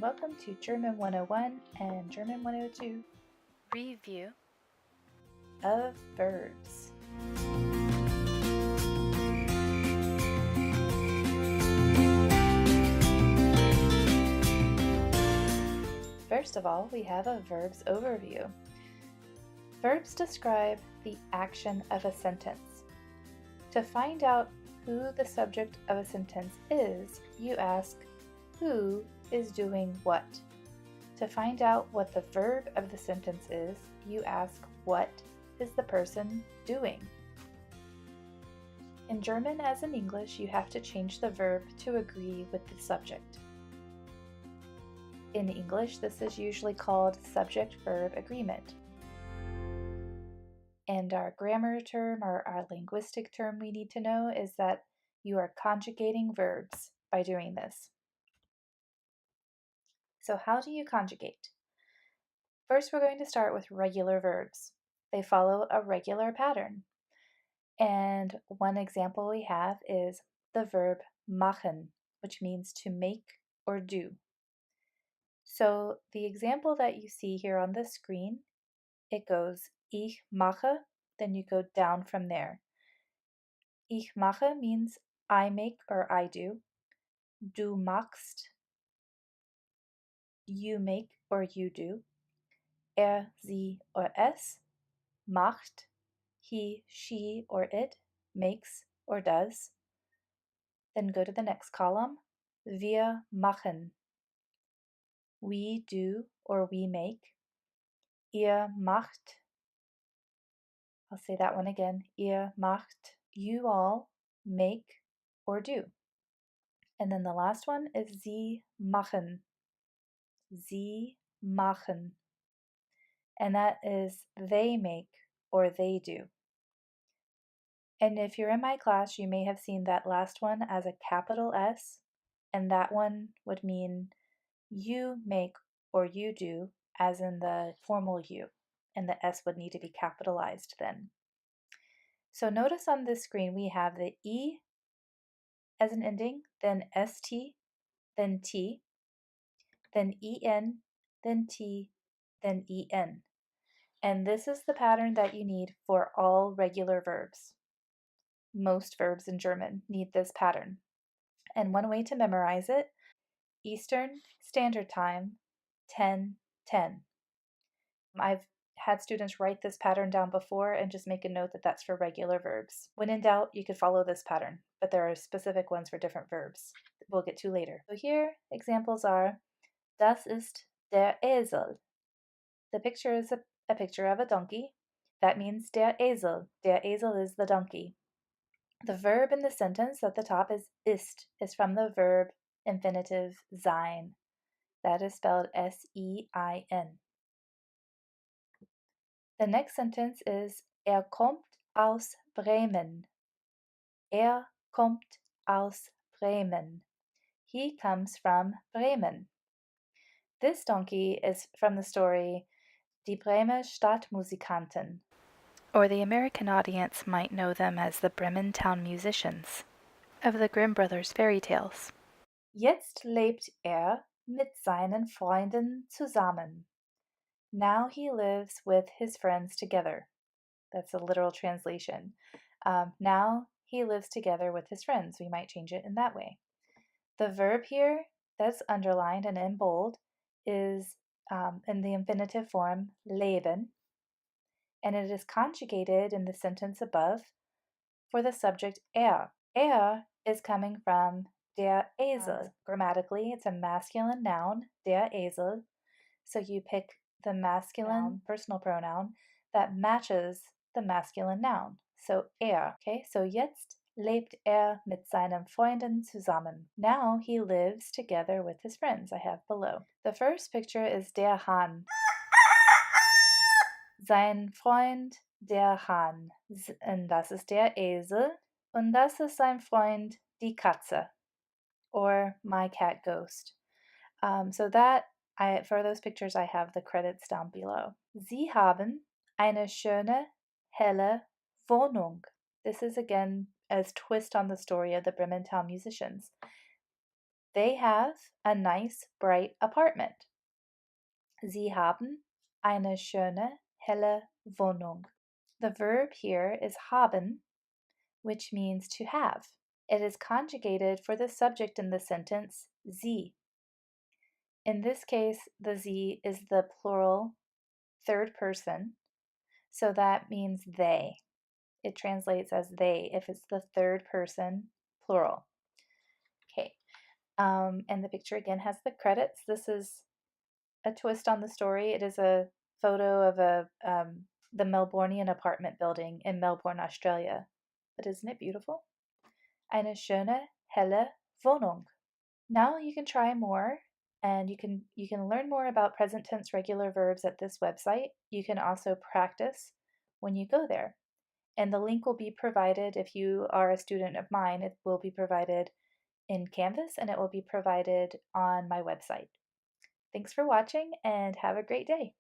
welcome to German 101 and German 102 Review of verbs. First of all, we have a verbs overview. Verbs describe the action of a sentence. To find out who the subject of a sentence is, you ask, who is doing what? To find out what the verb of the sentence is, you ask, what is the person doing? In German as in English, you have to change the verb to agree with the subject. In English, this is usually called subject-verb agreement. And our grammar term or our linguistic term we need to know is that you are conjugating verbs by doing this. So how do you conjugate? First, we're going to start with regular verbs. They follow a regular pattern. And one example we have is the verb machen, which means to make or do. So the example that you see here on the screen, it goes ich mache, then you go down from there. Ich mache means I make or I do. Du machst, you make or you do. Sie or es macht, he, she or it makes or does. Then go to the next column. Wir machen. We do or we make. Ihr macht. I'll say that one again. Ihr macht. You all make or do. And then the last one is sie machen. Sie machen. And that is they make or they do. And if you're in my class, you may have seen that last one as a capital S, and that one would mean you make or you do, as in the formal you, and the S would need to be capitalized then. So notice on this screen we have the E as an ending, then ST, then T, then EN, then T, then EN. And this is the pattern that you need for all regular verbs. Most verbs in German need this pattern. And one way to memorize it, Eastern Standard Time, 10:10. I've had students write this pattern down before and just make a note that that's for regular verbs. When in doubt, you could follow this pattern, but there are specific ones for different verbs we'll get to later. So here, examples are, das ist der Esel. The picture is a picture of a donkey. That means der Esel. Der Esel is the donkey. The verb in the sentence at the top is from the verb infinitive sein. That is spelled S-E-I-N. The next sentence is kommt aus Bremen. Kommt aus Bremen. He comes from Bremen. This donkey is from the story Die Bremer Stadtmusikanten. Or the American audience might know them as the Bremen Town Musicians of the Grimm Brothers fairy tales. Jetzt lebt mit seinen Freunden zusammen. Now he lives with his friends together. That's a literal translation. Now he lives together with his friends. We might change it in that way. The verb here that's underlined and in bold is in the infinitive form leben, and it is conjugated in the sentence above for the subject is coming from der Esel. Grammatically, it's a masculine noun, der Esel. So you pick the masculine personal pronoun that matches the masculine noun. So okay? So jetzt lebt mit seinen Freunden zusammen. Now he lives together with his friends, I have below. The first picture is der Hahn. Sein Freund, der Hahn. Und das ist der Esel. Und das ist sein Freund, die Katze. Or my cat ghost. So that, for those pictures, I have the credits down below. Sie haben eine schöne, helle Wohnung. This is again a twist on the story of the Bremen Town Musicians. They have a nice, bright apartment. Sie haben eine schöne, helle Wohnung. The verb here is haben, which means to have. It is conjugated for the subject in the sentence, sie. In this case, the sie is the plural third person, so that means they. It translates as they if it's the third person plural. Okay, and the picture again has the credits. This is a twist on the story. It is a photo of the Melbourneian apartment building in Melbourne, Australia. But isn't it beautiful? Eine schöne, helle Wohnung. Now you can try more and you can learn more about present tense regular verbs at this website. You can also practice when you go there. And the link will be provided if you are a student of mine. It will be provided in Canvas and it will be provided on my website. Thanks for watching and have a great day.